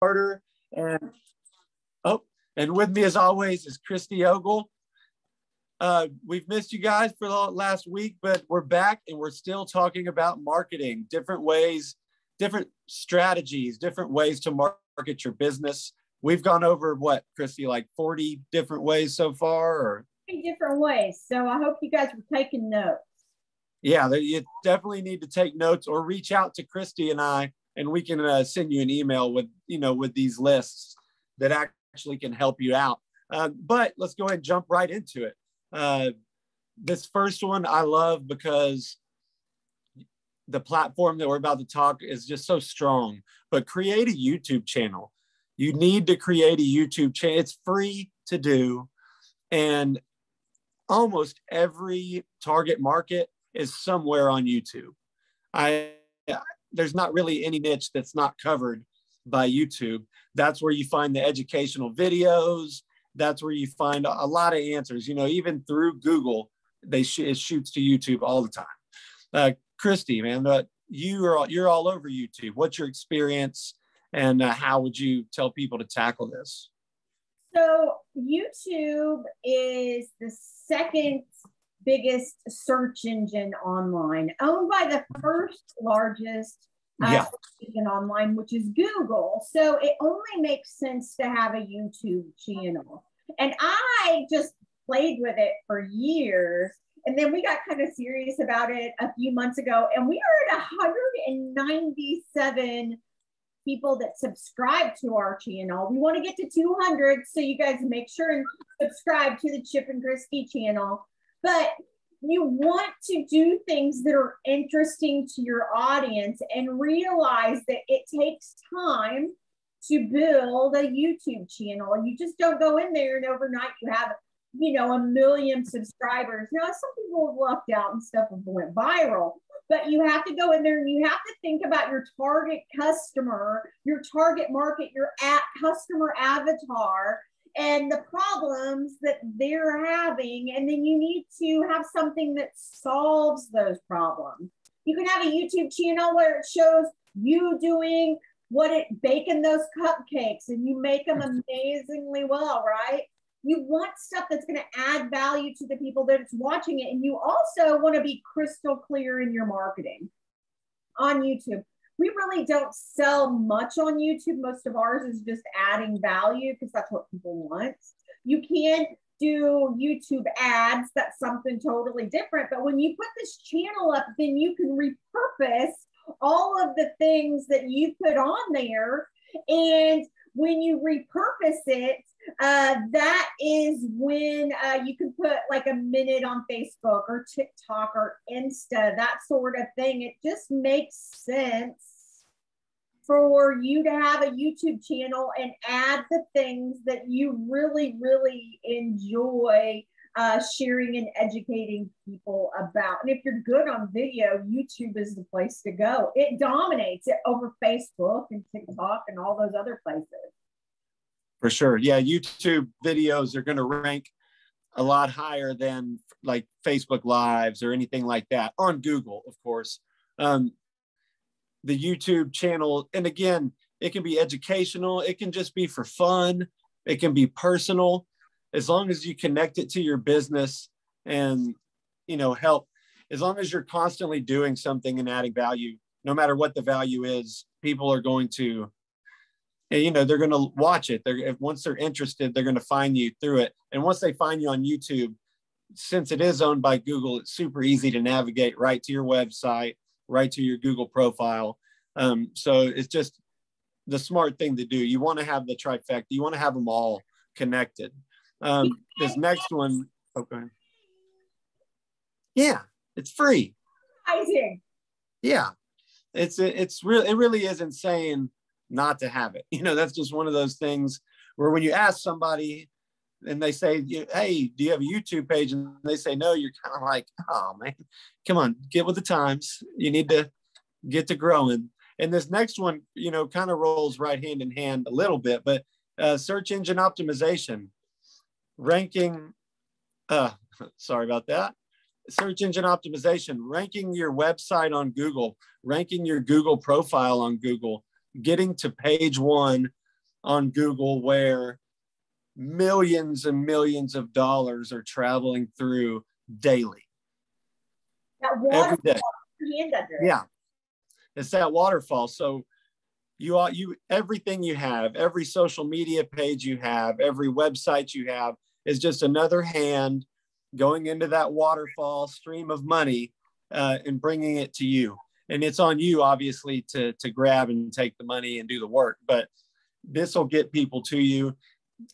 McCarter, and and with me as always is Christy Ogle. We've missed you guys for the last week, but we're back and we're still talking about marketing, different ways, different strategies, different ways to market your business. We've gone over what, Christy, like 40 different ways so far, or different ways. So I hope you guys were taking notes. Yeah, you definitely need to take notes or reach out to Christy and I, and we can send you an email with, with these lists that actually can help you out. But let's go ahead and jump right into it. This first one I love because the platform that we're about to talk is just so strong. But create a YouTube channel. You need to create a YouTube channel. It's free to do. And almost every target market is somewhere on YouTube. There's not really any niche that's not covered by YouTube. That's where you find the educational videos. That's where you find a lot of answers. Even through Google, it shoots to YouTube all the time. Christy, man, you're all over YouTube. What's your experience, and how would you tell people to tackle this? So YouTube is the second biggest search engine online, owned by the first largest engine online, which is Google. So it only makes sense to have a YouTube channel. And I just played with it for years. And then we got kind of serious about it a few months ago. And we are at 197 people that subscribe to our channel. We want to get to 200. So you guys make sure and subscribe to the Chip and Christy channel. But you want to do things that are interesting to your audience and realize that it takes time to build a YouTube channel. You just don't go in there and overnight you have, 1 million subscribers. Now, some people have lucked out and stuff and went viral, but you have to go in there and you have to think about your target customer, your target market, your customer avatar, and the problems that they're having. And then you need to have something that solves those problems. You can have a YouTube channel where it shows you doing baking those cupcakes and you make them amazingly well, right? You want stuff that's going to add value to the people that's watching it. And you also want to be crystal clear in your marketing on YouTube. We really don't sell much on YouTube. Most of ours is just adding value because that's what people want. You can do YouTube ads. That's something totally different. But when you put this channel up, then you can repurpose all of the things that you put on there. And when you repurpose it, that is when you can put like a minute on Facebook or TikTok or Insta, that sort of thing. It just makes sense for you to have a YouTube channel and add the things that you really, really enjoy sharing and educating people about. And if you're good on video, YouTube is the place to go. It dominates it over Facebook and TikTok and all those other places. For sure. Yeah, YouTube videos are going to rank a lot higher than like Facebook Lives or anything like that on Google, of course. The YouTube channel, and again, it can be educational. It can just be for fun. It can be personal. As long as you connect it to your business and, help, as long as you're constantly doing something and adding value, no matter what the value is, people are going to, they're going to watch it. Once they're interested, they're going to find you through it. And once they find you on YouTube, since it is owned by Google, it's super easy to navigate right to your website, right to your Google profile. So it's just the smart thing to do. You want to have the trifecta. You want to have them all connected. This next one, okay. Yeah, it's free. Amazing. Yeah, it really is insane not to have it. That's just one of those things where when you ask somebody and they say, hey, do you have a YouTube page? And they say no, you're kind of like, oh man, come on, get with the times. You need to get to growing. And this next one, kind of rolls right hand in hand a little bit, but search engine optimization, ranking, sorry about that. Search engine optimization, ranking your website on Google, ranking your Google profile on Google, getting to page 1 on Google where millions and millions of dollars are traveling through daily. That waterfall, every day. Hand under it. Yeah, it's that waterfall. So you everything you have, every social media page you have, every website you have is just another hand going into that waterfall stream of money and bringing it to you. And it's on you, obviously, to grab and take the money and do the work. But this will get people to you.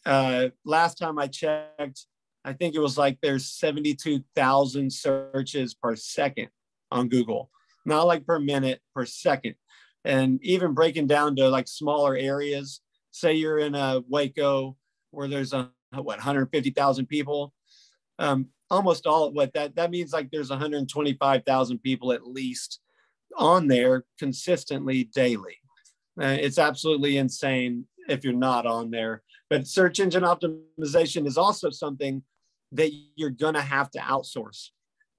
Last time I checked, I think it was like there's 72,000 searches per second on Google, not like per minute, per second. And even breaking down to like smaller areas, say you're in a Waco where there's 150,000 people. Almost all what that means, like there's 125,000 people at least on there consistently daily. It's absolutely insane if you're not on there. But search engine optimization is also something that you're going to have to outsource.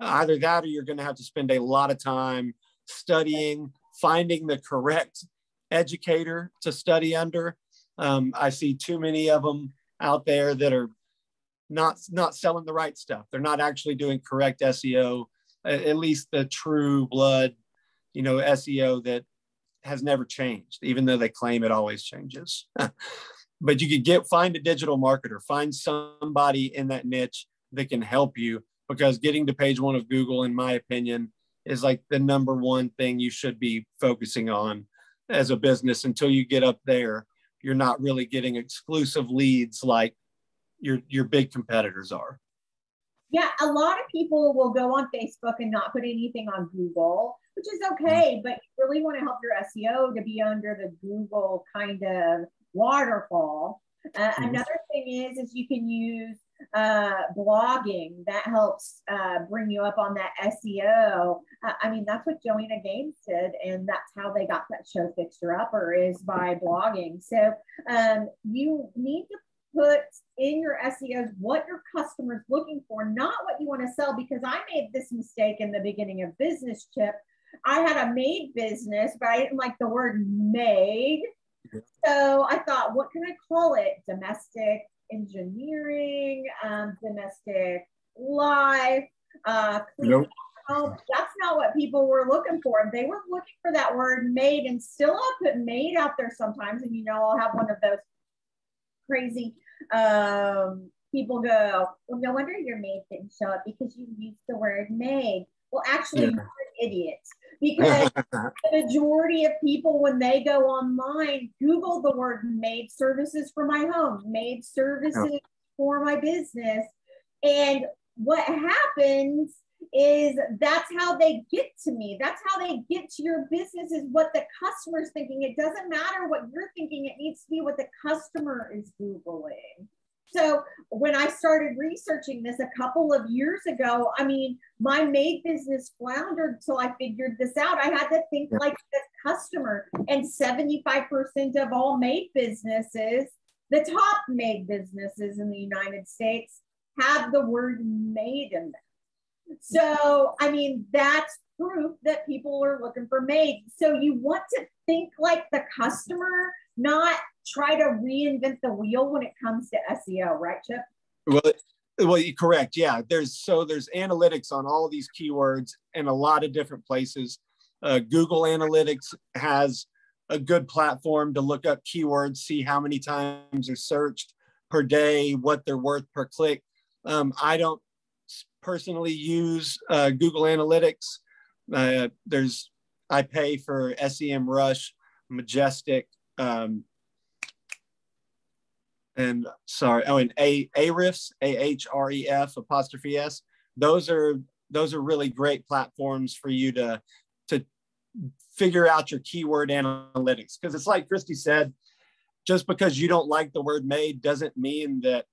Either that or you're going to have to spend a lot of time studying, finding the correct educator to study under. I see too many of them out there that are not selling the right stuff. They're not actually doing correct SEO, at least the true blood, SEO that has never changed, even though they claim it always changes. But you could find a digital marketer, find somebody in that niche that can help you, because getting to page 1 of Google, in my opinion, is like the number one thing you should be focusing on as a business. Until you get up there, you're not really getting exclusive leads like your big competitors are. Yeah, a lot of people will go on Facebook and not put anything on Google, which is okay, but you really want to help your SEO to be under the Google kind of waterfall. Another thing is you can use blogging. That helps bring you up on that SEO. I mean, that's what Joanna Gaines did, and that's how they got that show Fixer Upper, is by blogging. So you need to put in your SEOs what your customer's looking for, not what you want to sell, because I made this mistake in the beginning of business, Chip. I had a maid business, but I didn't like the word maid. So I thought, what can I call it? Domestic engineering, domestic life, cleaning home. That's not what people were looking for. They were looking for that word maid, and still I'll put maid out there sometimes. And I'll have one of those crazy people go, well, no wonder your maid didn't show up because you used the word maid. Well, actually, you're an idiot, because the majority of people, when they go online, Google the word maid services for my home, maid services for my business. And what happens is that's how they get to me. That's how they get to your business, is what the customer's thinking. It doesn't matter what you're thinking. It needs to be what the customer is Googling. So when I started researching this a couple of years ago, I mean, my maid business floundered till I figured this out. I had to think like the customer. And 75% of all maid businesses, the top maid businesses in the United States, have the word maid in them. So, I mean, that's proof that people are looking for maids. So you want to think like the customer, not try to reinvent the wheel when it comes to SEO, right, Chip? Well, you're correct. Yeah, there's analytics on all these keywords in a lot of different places. Google Analytics has a good platform to look up keywords, see how many times they're searched per day, what they're worth per click. I don't personally use Google Analytics. I pay for SEMrush, Majestic, and Ahrefs, Ahref''S. Those are really great platforms for you to figure out your keyword analytics. Because it's like Christy said, just because you don't like the word maid doesn't mean that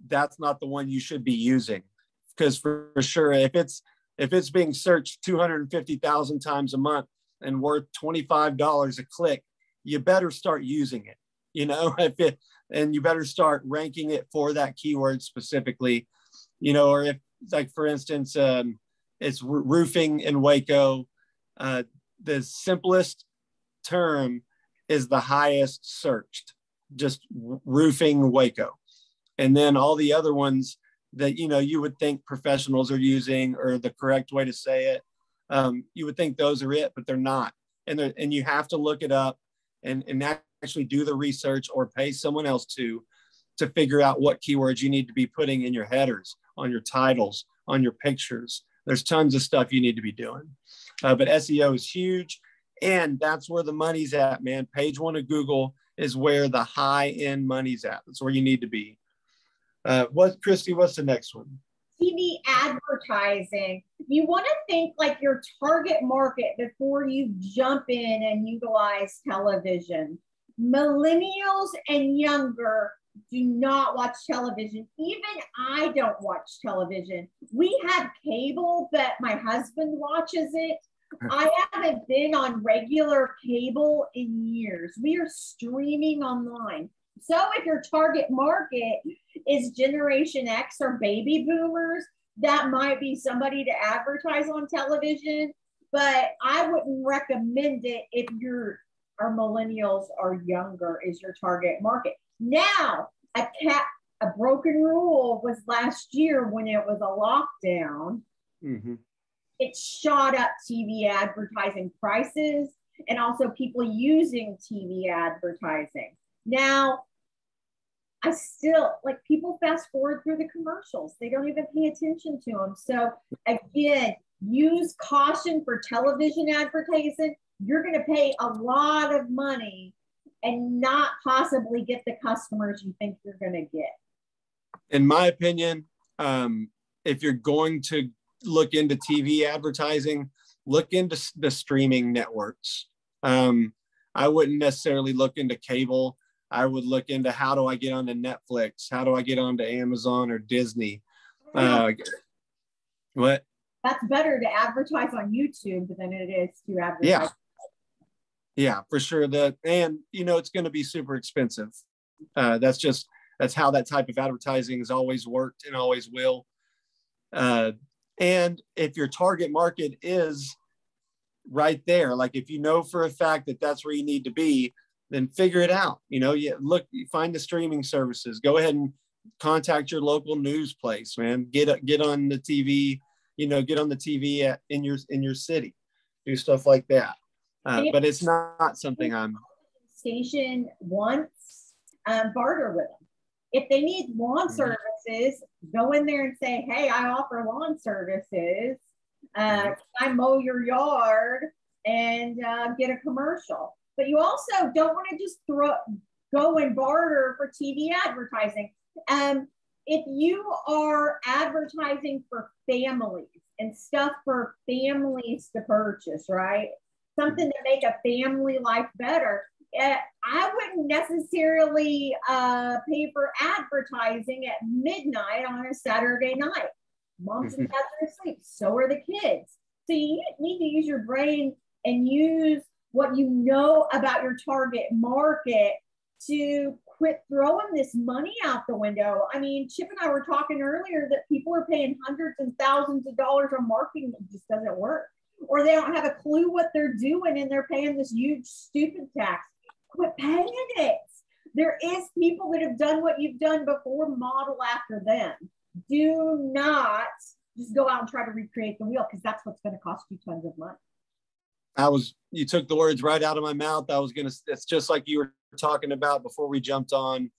that's not the one you should be using. Because for sure, if it's being searched 250,000 times a month and worth $25 a click, you better start using it. And you better start ranking it for that keyword specifically, or if, like, for instance, it's roofing in Waco, the simplest term is the highest searched. just roofing Waco. And then all the other ones that, you would think professionals are using, or the correct way to say it, you would think those are it, but they're not. And you have to look it up and actually do the research, or pay someone else to figure out what keywords you need to be putting in your headers, on your titles, on your pictures. There's tons of stuff you need to be doing. But SEO is huge, and that's where the money's at, man. Page one of Google is where the high-end money's at. That's where you need to be. Christy, what's the next one? TV advertising. You want to think like your target market before you jump in and utilize television. Millennials and younger do not watch television. Even I don't watch television. We have cable, but my husband watches it. I haven't been on regular cable in years. We are streaming online. So if your target market is Generation X or baby boomers, that might be somebody to advertise on television, but I wouldn't recommend it if our millennials or younger is your target market. Now, a broken rule was last year when it was a lockdown. Mm-hmm. It shot up TV advertising prices, and also people using TV advertising. Now, I still, like, people fast forward through the commercials. They don't even pay attention to them. So again, use caution for television advertising. You're going to pay a lot of money and not possibly get the customers you think you're going to get. In my opinion, if you're going to look into TV advertising, look into the streaming networks. I wouldn't necessarily look into cable. I would look into, how do I get onto Netflix? How do I get onto Amazon or Disney? What? That's better to advertise on YouTube than it is to advertise. Yeah, for sure. And it's going to be super expensive. That's how that type of advertising has always worked and always will. And if your target market is right there, like if you know for a fact that that's where you need to be, then figure it out. Find the streaming services. Go ahead and contact your local news place, man. Get on the TV. Get on the TV in your city. Do stuff like that. But it's not something I'm. Station wants barter with them. If they need lawn services, go in there and say, "Hey, I offer lawn services. I mow your yard," and get a commercial. But you also don't want to just go and barter for TV advertising. If you are advertising for families and stuff for families to purchase, right? Something to make a family life better. I wouldn't necessarily pay for advertising at midnight on a Saturday night. Moms and dads are asleep. So are the kids. So you need to use your brain and use what you know about your target market to quit throwing this money out the window. I mean, Chip and I were talking earlier that people are paying hundreds and thousands of dollars on marketing that just doesn't work. Or they don't have a clue what they're doing and they're paying this huge stupid tax. Quit paying it. There is people that have done what you've done before, model after them. Do not just go out and try to recreate the wheel, because that's what's going to cost you tons of money. You took the words right out of my mouth. It's just like you were talking about before we jumped on.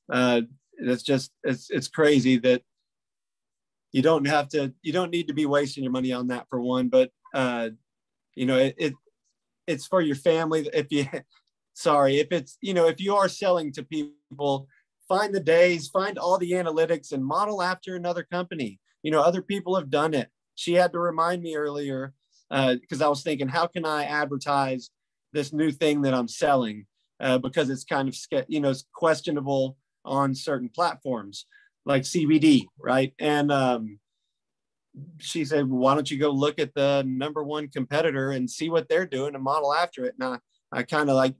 It's crazy that you don't need to be wasting your money on that, for one, but it's for your family. If you are selling to people, find the days, find all the analytics and model after another company. Other people have done it. She had to remind me earlier, because I was thinking, how can I advertise this new thing that I'm selling? Because it's kind of, it's questionable on certain platforms like CBD, right? And she said, why don't you go look at the number one competitor and see what they're doing and model after it? And I kind of like,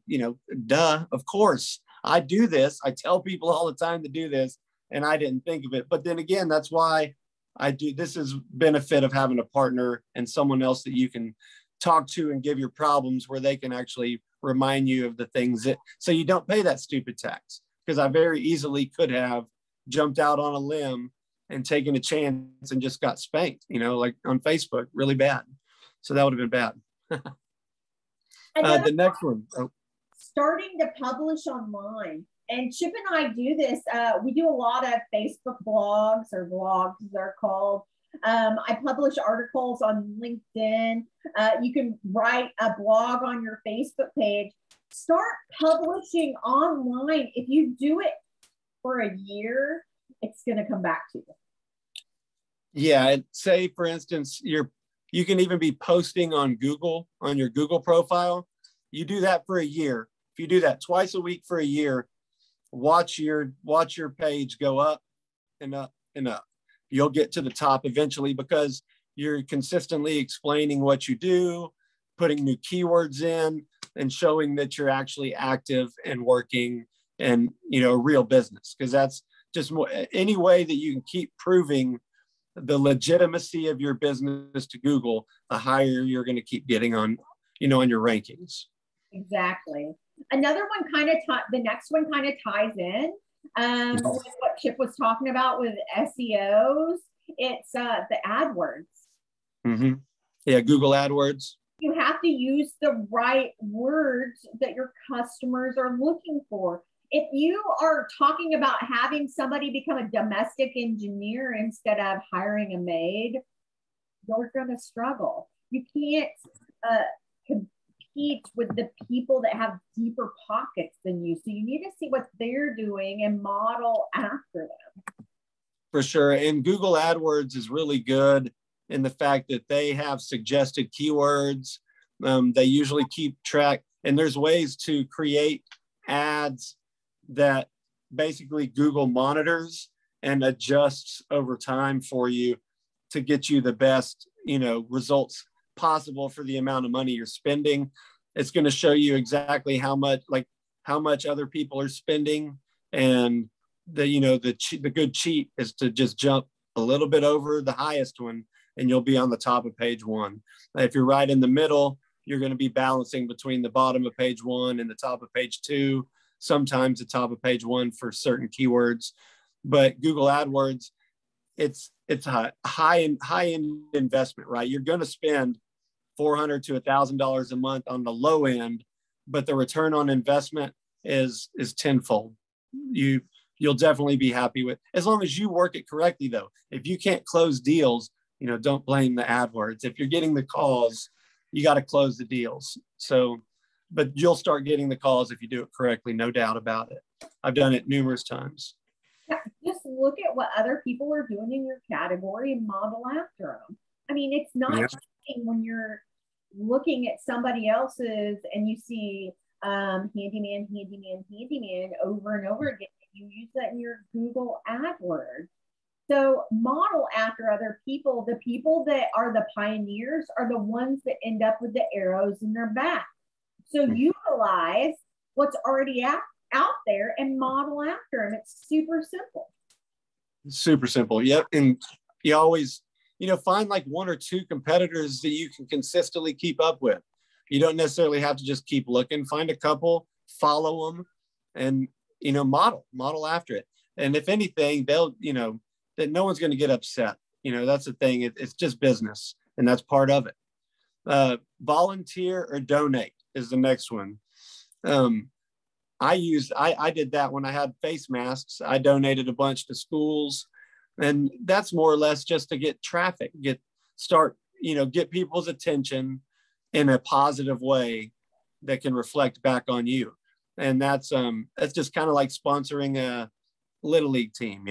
duh, of course. I do this. I tell people all the time to do this, and I didn't think of it. But then again, that's why I do. This is benefit of having a partner and someone else that you can talk to and give your problems, where they can actually remind you of the things that, so you don't pay that stupid tax. Because I very easily could have jumped out on a limb and taken a chance and just got spanked, like on Facebook, really bad. So that would have been bad. The next one. Starting to publish online. And Chip and I do this. We do a lot of Facebook blogs, or vlogs they're called. I publish articles on LinkedIn. You can write a blog on your Facebook page. Start publishing online. If you do it for a year, it's going to come back to you. Yeah. Say, for instance, you can even be posting on Google, on your Google profile. You do that for a year. If you do that twice a week for a year, watch your page go up and up and up. You'll get to the top eventually because you're consistently explaining what you do, putting new keywords in, and showing that you're actually active and working and, a real business. Because that's just any way that you can keep proving the legitimacy of your business to Google, the higher you're going to keep getting on, on your rankings. Exactly. Another one the next one kind of ties in with what Chip was talking about with SEOs. It's the AdWords. Mm-hmm. Yeah, Google AdWords. You have to use the right words that your customers are looking for. If you are talking about having somebody become a domestic engineer instead of hiring a maid, you're going to struggle. You can't compete with the people that have deeper pockets than you. So you need to see what they're doing and model after them. For sure. And Google AdWords is really good in the fact that they have suggested keywords. They usually keep track, and there's ways to create ads that basically Google monitors and adjusts over time for you to get you the best, results possible for the amount of money you're spending. It's going to show you exactly how much other people are spending, and the good cheat is to just jump a little bit over the highest one, and you'll be on the top of page one. If you're right in the middle, you're going to be balancing between the bottom of page one and the top of page two, sometimes the top of page one for certain keywords. But Google AdWords, it's a high-end investment, right? You're going to spend $400 to $1,000 a month on the low end, but the return on investment is tenfold. You'll definitely be happy with, as long as you work it correctly, though. If you can't close deals, don't blame the AdWords. If you're getting the calls, you got to close the deals. So, but you'll start getting the calls if you do it correctly, no doubt about it. I've done it numerous times. Yeah, just look at what other people are doing in your category and model after them. I mean, it's not cheating when you're looking at somebody else's and you see handyman over and over again. You use that in your Google AdWords. So model after other people. The people that are the pioneers are the ones that end up with the arrows in their back. So utilize what's already out there and model after them. It's super simple. Super simple. Yep. And you always, find like one or two competitors that you can consistently keep up with. You don't necessarily have to just keep looking. Find a couple, follow them, and, model after it. And if anything, they'll, that no one's going to get upset. That's the thing. It's just business, and that's part of it. Volunteer or donate is the next one. I did that when I had face masks. I donated a bunch to schools, and that's more or less just to get traffic, get people's attention in a positive way that can reflect back on you. And that's just kind of like sponsoring a little league team,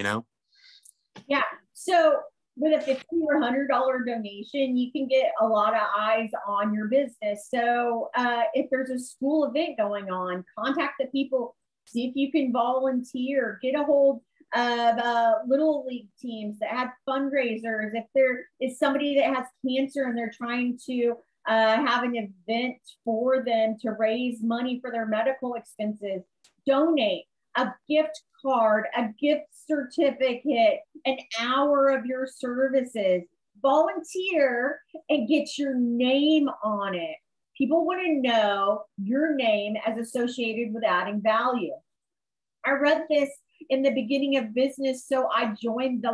Yeah. So with a $50 or $100 donation, you can get a lot of eyes on your business. So if there's a school event going on, contact the people, see if you can volunteer, get a hold of little league teams that have fundraisers. If there is somebody that has cancer and they're trying to have an event for them to raise money for their medical expenses, donate a gift card, a gift certificate, an hour of your services. Volunteer and get your name on it. People want to know your name as associated with adding value. I read this in the beginning of business, so I joined the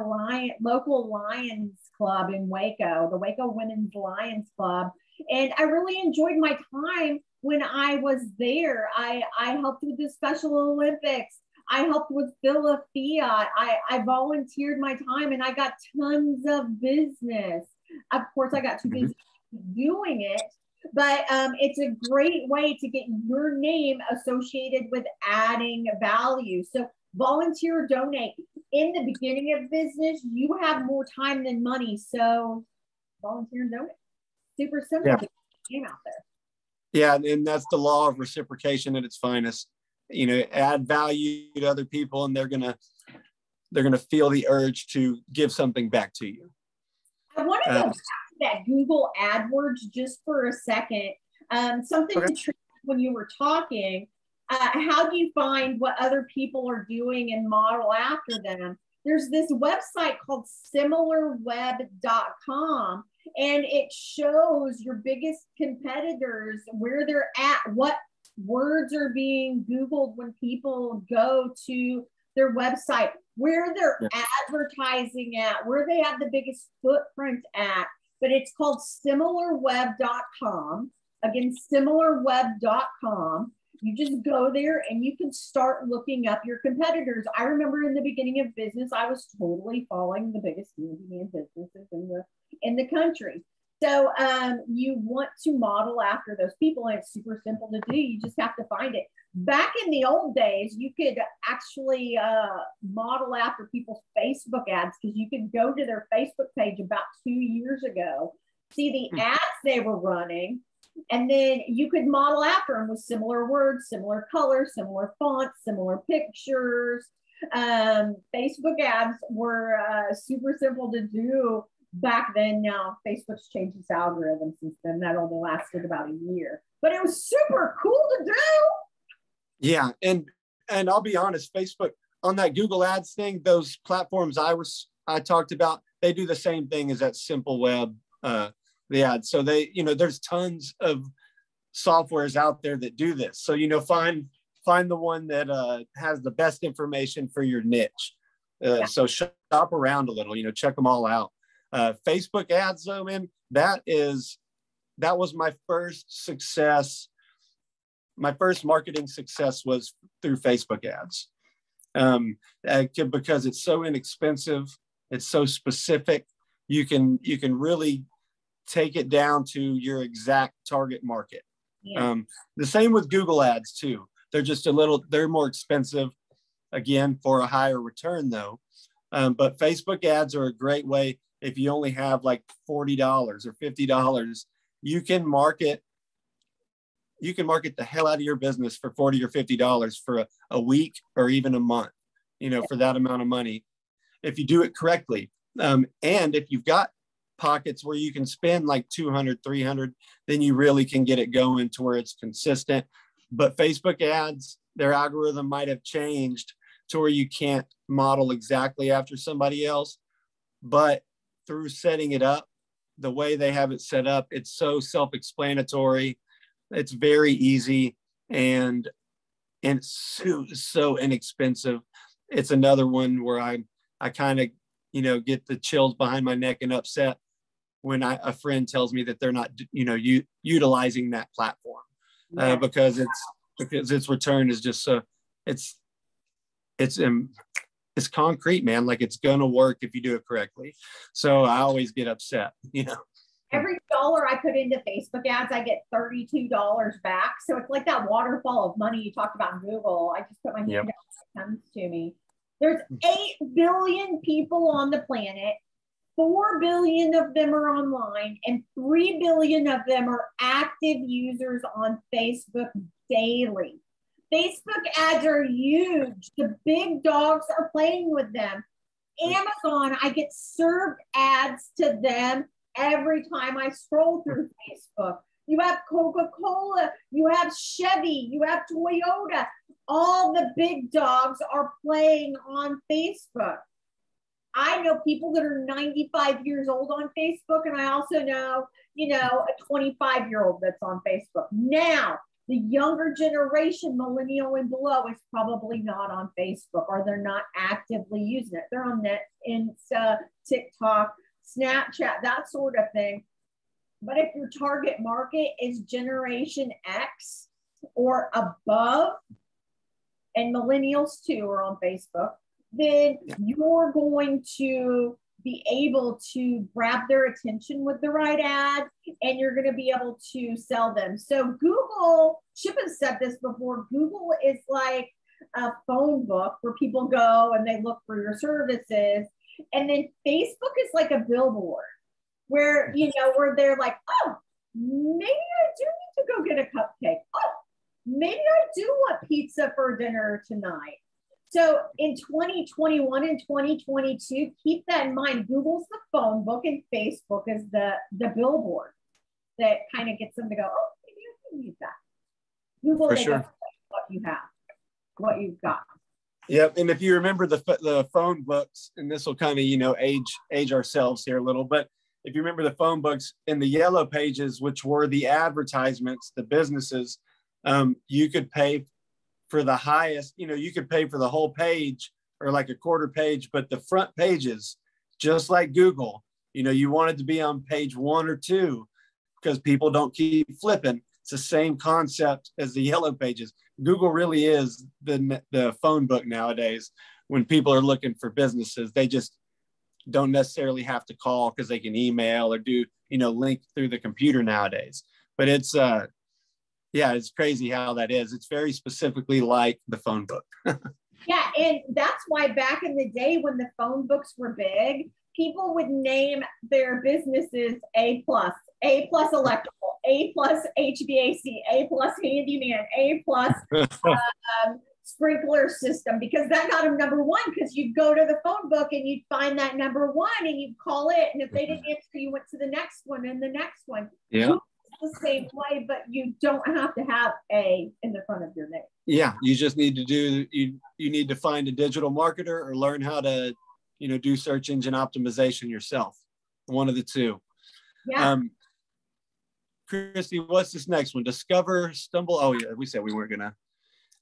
local Lions Club in Waco, the Waco Women's Lions Club, and I really enjoyed my time when I was there. I helped with the Special Olympics. I helped with Philadelphia. I volunteered my time, and I got tons of business. Of course, I got too busy doing it, but it's a great way to get your name associated with adding value. So volunteer, donate. In the beginning of business, you have more time than money, so volunteer and donate. Super simple to get your name out there. Yeah, and that's the law of reciprocation at its finest. You know, add value to other people, and they're gonna feel the urge to give something back to you. I want to go back to that Google AdWords just for a second. Something to treat when you were talking. How do you find what other people are doing and model after them? There's this website called SimilarWeb.com, and it shows your biggest competitors, where they're at, what words are being Googled when people go to their website, where they're advertising at, where they have the biggest footprint at. But it's called SimilarWeb.com. Again, SimilarWeb.com. You just go there and you can start looking up your competitors. I remember in the beginning of business, I was totally following the biggest handyman businesses in the country. So you want to model after those people, and it's super simple to do. You just have to find it. Back in the old days, you could actually model after people's Facebook ads, because you could go to their Facebook page about 2 years ago, see the ads they were running, and then you could model after them with similar words, similar colors, similar fonts, similar pictures. Facebook ads were super simple to do back then. Now Facebook's changed its algorithm since then. That only lasted about a year, but it was super cool to do. Yeah, and I'll be honest, Facebook on that Google Ads thing, those platforms I talked about, they do the same thing as that Simple Web the ads. So they, there's tons of softwares out there that do this. So find the one that has the best information for your niche. So shop around a little, check them all out. Facebook ads, though, man, that was my first success. My first marketing success was through Facebook ads, because it's so inexpensive, it's so specific. You can really take it down to your exact target market. Yeah. The same with Google ads too. They're just they're more expensive, again, for a higher return though. But Facebook ads are a great way. If you only have like $40 or $50, you can market the hell out of your business for $40 or $50 for a week or even a month, for that amount of money, if you do it correctly. And if you've got pockets where you can spend like 200, 300, then you really can get it going to where it's consistent. But Facebook ads, their algorithm might have changed to where you can't model exactly after somebody else, but through setting it up the way they have it set up, it's so self-explanatory. It's very easy, and it's so inexpensive. It's another one where I kind of get the chills behind my neck and upset when a friend tells me that they're not utilizing that platform, because its return is just so it's concrete, man. Like, it's gonna work if you do it correctly. So I always get upset. Every dollar I put into Facebook ads, I get $32 back. So it's like that waterfall of money you talked about in Google. I just put my hand down, it comes to me. There's 8 billion people on the planet. 4 billion of them are online, and 3 billion of them are active users on Facebook daily. Facebook ads are huge. The big dogs are playing with them. Amazon, I get served ads to them every time I scroll through Facebook. You have Coca-Cola, you have Chevy, you have Toyota. All the big dogs are playing on Facebook. I know people that are 95 years old on Facebook, and I also know, a 25-year-old that's on Facebook. Now, the younger generation, millennial and below, is probably not on Facebook, or they're not actively using it. They're on Insta, TikTok, Snapchat, that sort of thing. But if your target market is Generation X or above, and millennials too are on Facebook, then you're going to be able to grab their attention with the right ad, and you're going to be able to sell them. So Google, Chip has said this before, Google is like a phone book where people go and they look for your services. And then Facebook is like a billboard where, where they're like, oh, maybe I do need to go get a cupcake. Oh, maybe I do want pizza for dinner tonight. So in 2021 and 2022, keep that in mind. Google's the phone book and Facebook is the billboard that kind of gets them to go, oh, maybe I can use that. Google, they go, what you have, what you've got. Yep. And if you remember the phone books, and this will kind of, age ourselves here a little, but if you remember the phone books in the yellow pages, which were the advertisements, the businesses, you could pay for the highest, you could pay for the whole page or like a quarter page, but the front pages, just like Google, you want it to be on page 1 or 2 because people don't keep flipping. It's the same concept as the yellow pages. Google really is the phone book nowadays. When people are looking for businesses, they just don't necessarily have to call because they can email or do, link through the computer nowadays. But it's, it's crazy how that is. It's very specifically like the phone book. Yeah, and that's why back in the day when the phone books were big, people would name their businesses A plus electrical, A plus HVAC, A plus handyman, A plus sprinkler system, because that got them number 1, because you'd go to the phone book and you'd find that number 1 and you'd call it. And if they didn't answer, you went to the next one and the next one. Yeah. The same way, but you don't have to have A in the front of your name. Yeah, you just need to you need to find a digital marketer or learn how to, do search engine optimization yourself. One of the two. Yeah. Christy, what's this next one? Discover, stumble. Oh yeah, we said we weren't gonna.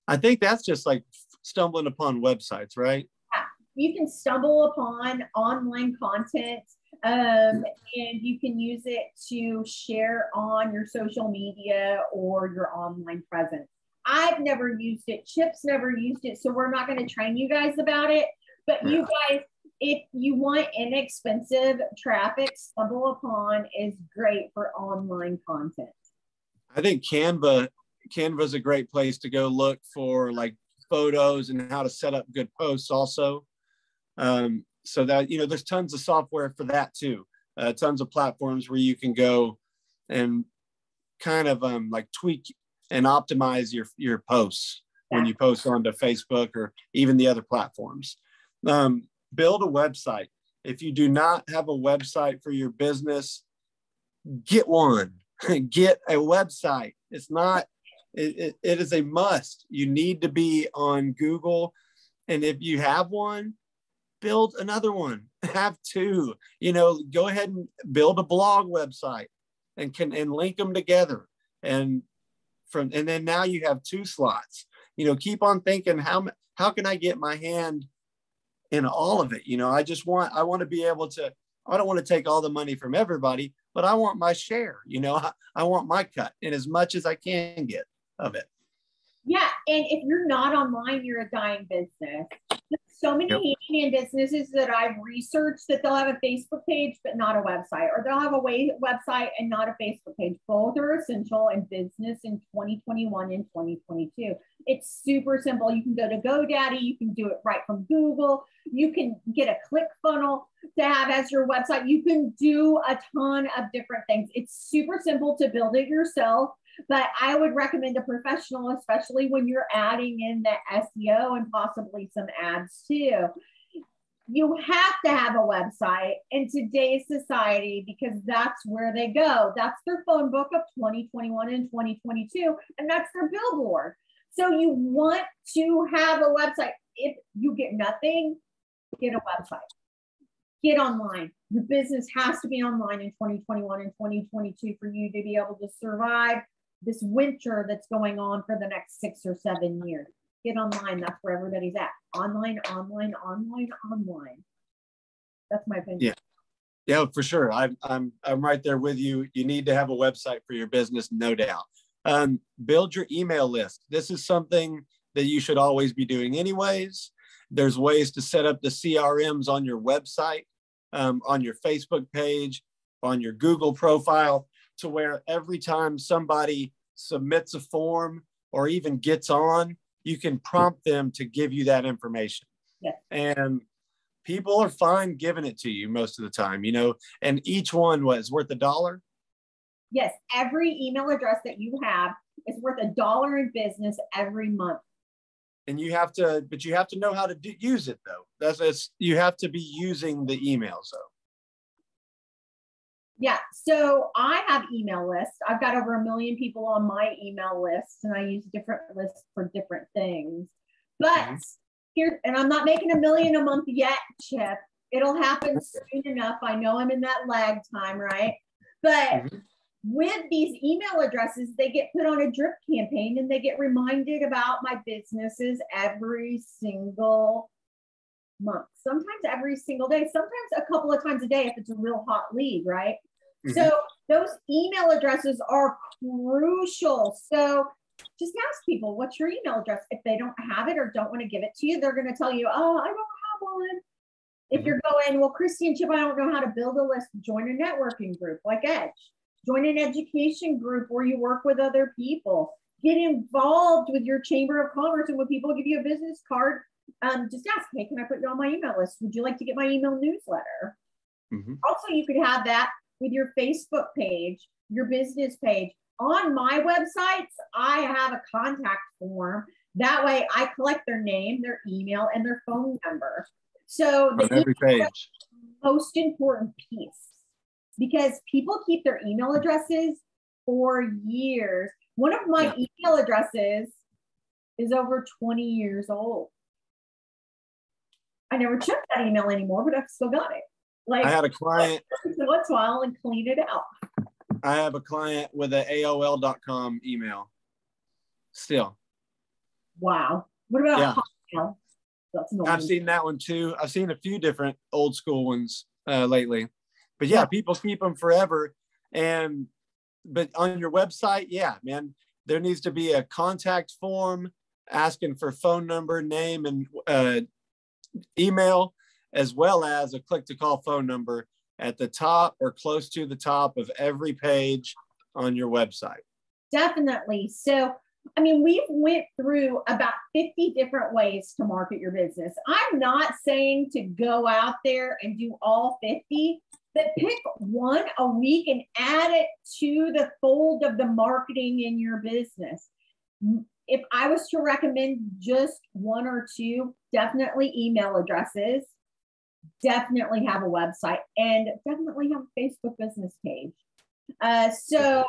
I think that's just like stumbling upon websites, right? Yeah. You can stumble upon online content. And you can use it to share on your social media or your online presence. I've never used it. Chip's never used it. So we're not going to train you guys about it. But you guys, if you want inexpensive traffic, Stumble Upon is great for online content. I think Canva is a great place to go look for like photos and how to set up good posts also. So that, there's tons of software for that too. Tons of platforms where you can go and kind of like tweak and optimize your posts when you post onto Facebook or even the other platforms. Build a website. If you do not have a website for your business, get one. Get a website. It's not, it is a must. You need to be on Google. And if you have one, build another one. Have 2. Go ahead and build a blog website and link them together. And then now you have 2 slots. Keep on thinking, how can I get my hand in all of it? I want to be able to, I don't want to take all the money from everybody, but I want my share. I want my cut in as much as I can get of it. Yeah. And if you're not online, you're a dying business. There's so many handyman businesses that I've researched that they'll have a Facebook page, but not a website, or they'll have a website and not a Facebook page. Both are essential in business in 2021 and 2022. It's super simple. You can go to GoDaddy. You can do it right from Google. You can get a ClickFunnels to have as your website. You can do a ton of different things. It's super simple to build it yourself. But I would recommend a professional, especially when you're adding in the SEO and possibly some ads too. You have to have a website in today's society because that's where they go. That's their phone book of 2021 and 2022, and that's their billboard. So you want to have a website. If you get nothing, get a website. Get online. Your business has to be online in 2021 and 2022 for you to be able to survive this winter that's going on for the next 6 or 7 years. Get online. That's where everybody's at. Online, online, online, online. That's my opinion. Yeah. Yeah, for sure. I'm right there with you. You need to have a website for your business, no doubt. Build your email list. This is something that you should always be doing anyways. There's ways to set up the CRMs on your website, on your Facebook page, on your Google profile, to where every time somebody submits a form or even gets on, you can prompt them to give you that information. Yeah. And people are fine giving it to you most of the time, you know, and each one was worth $1. Yes, every email address that you have is worth $1 in business every month. And you have to know how to use it though. You have to be using the emails though. Yeah, so I have email lists. I've got over 1 million people on my email list, and I use different lists for different things. But here, and I'm not making $1 million a month yet, Chip. It'll happen soon enough. I know I'm in that lag time, right? But with these email addresses, they get put on a drip campaign and they get reminded about my businesses every single month, sometimes every single day, sometimes a couple of times a day if it's a real hot lead, right? So those email addresses are crucial. So just ask people, what's your email address? If they don't have it or don't want to give it to you, they're going to tell you, oh, I don't have one. If you're going, well, Christy and Chip, I don't know how to build a list, join a networking group like Edge. Join an education group where you work with other people. Get involved with your Chamber of Commerce, and when people give you a business card, just ask, hey, can I put you on my email list? Would you like to get my email newsletter? Also, you could have that with your Facebook page, your business page. On my websites, I have a contact form. That way I collect their name, their email, and their phone number. So the on every page. Most important piece, because people keep their email addresses for years. One of my email addresses is over 20 years old. I never check that email anymore, but I've still got it. Like, I had a client once in a while and clean it out. I have a client with an AOL.com email still. Wow. What about Hotmail? I've seen that one too. I've seen a few different old school ones lately, but yeah, people keep them forever. But on your website, yeah, man, there needs to be a contact form asking for phone number, name, and email, as well as a click to call phone number at the top or close to the top of every page on your website. Definitely. So, I mean, we've went through about 50 different ways to market your business. I'm not saying to go out there and do all 50, but pick one a week and add it to the fold of the marketing in your business. If I was to recommend just one or two, definitely email addresses, definitely have a website, and definitely have a Facebook business page. So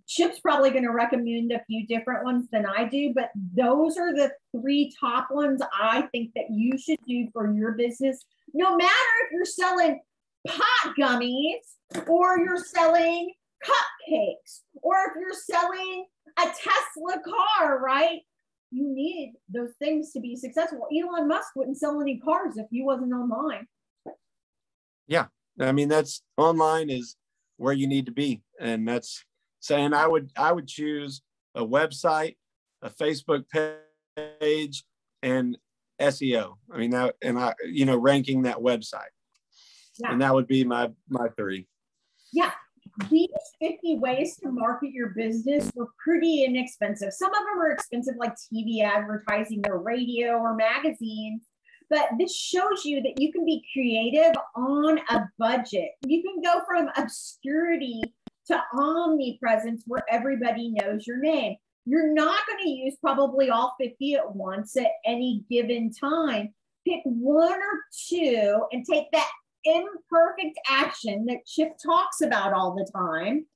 Chip's probably going to recommend a few different ones than I do, but those are the 3 top ones I think that you should do for your business, no matter if you're selling pot gummies or you're selling cupcakes or if you're selling a Tesla car, right? You need those things to be successful. Elon Musk wouldn't sell any cars if he wasn't online. Yeah. I mean, that's online is where you need to be. And that's saying I would choose a website, a Facebook page, and SEO. I mean, that, and ranking that website. Yeah. And that would be my 3. Yeah. These 50 ways to market your business were pretty inexpensive. Some of them are expensive, like TV advertising or radio or magazines. But this shows you that you can be creative on a budget. You can go from obscurity to omnipresence where everybody knows your name. You're not going to use probably all 50 at once at any given time. Pick 1 or 2 and take that imperfect action that Chip talks about all the time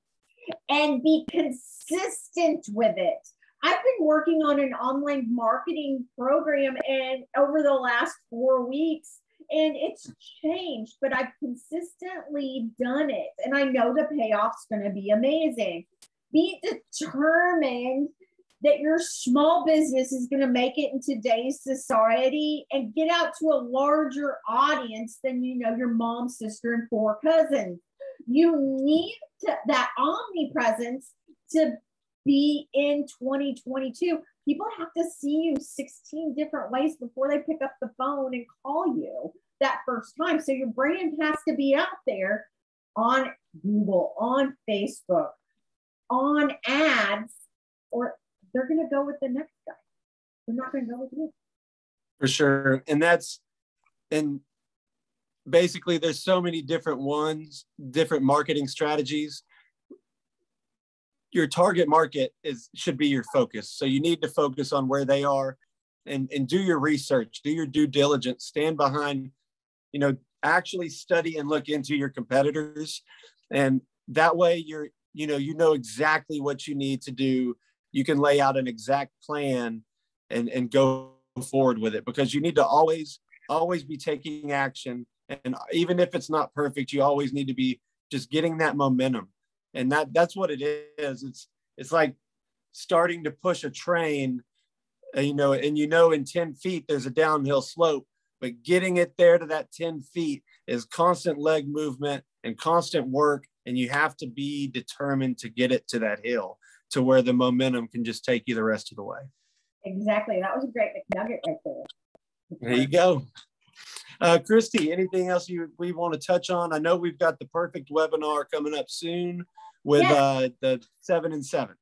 and be consistent with it. I've been working on an online marketing program, and over the last 4 weeks, And it's changed, but I've consistently done it. And I know the payoff's going to be amazing. Be determined that your small business is going to make it in today's society and get out to a larger audience than, your mom, sister, and 4 cousins. You need that omnipresence to be in 2022. People have to see you 16 different ways before they pick up the phone and call you that first time. So your brand has to be out there on Google, on Facebook, on ads, or they're going to go with the next guy. They're not going to go with you. For sure. And basically there's so many different different marketing strategies. Your target market should be your focus. So you need to focus on where they are and do your research, do your due diligence, stand behind, actually study and look into your competitors. And that way you know exactly what you need to do. You can lay out an exact plan and go forward with it, because you need to always be taking action. And even if it's not perfect, you always need to be just getting that momentum. And that's what it is. It's like starting to push a train, and in 10 feet, there's a downhill slope, but getting it there to that 10 feet is constant leg movement and constant work. And you have to be determined to get it to that hill, to where the momentum can just take you the rest of the way. Exactly. That was a great nugget right there. There you go. Christy, anything else we want to touch on? I know we've got the perfect webinar coming up soon with the 7 and 7.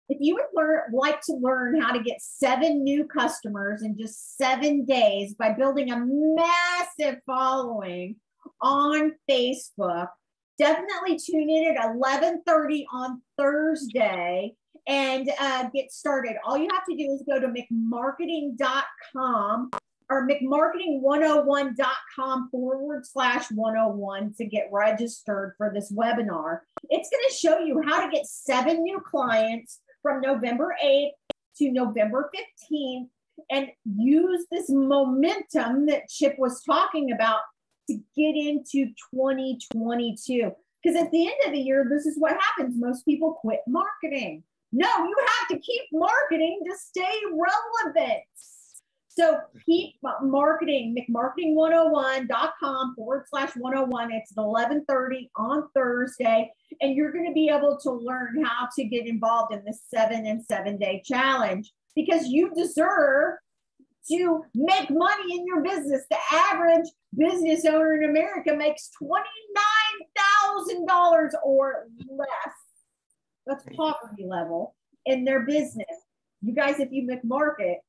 If you would like to learn how to get 7 new customers in just 7 days by building a massive following on Facebook, definitely tune in at 11:30 on Thursday and get started. All you have to do is go to McMarketing.com or McMarketing101.com/101 to get registered for this webinar. It's going to show you how to get 7 new clients from November 8th to November 15th and use this momentum that Chip was talking about to get into 2022. Because at the end of the year, this is what happens. Most people quit marketing. No, you have to keep marketing to stay relevant. So keep marketing, McMarketing101.com/101. It's at 11:30 on Thursday. And you're going to be able to learn how to get involved in the 7 and 7 day challenge, because you deserve to make money in your business. The average business owner in America makes $29,000 or less. That's poverty level in their business. You guys, if you McMarket,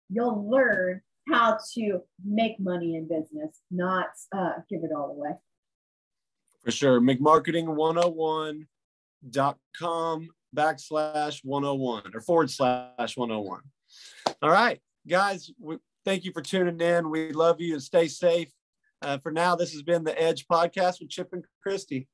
you'll learn how to make money in business, not give it all away. For sure. McMarketing101.com/101 or /101. All right, guys, thank you for tuning in. We love you and stay safe. For now, this has been the Edge Podcast with Chip and Christy.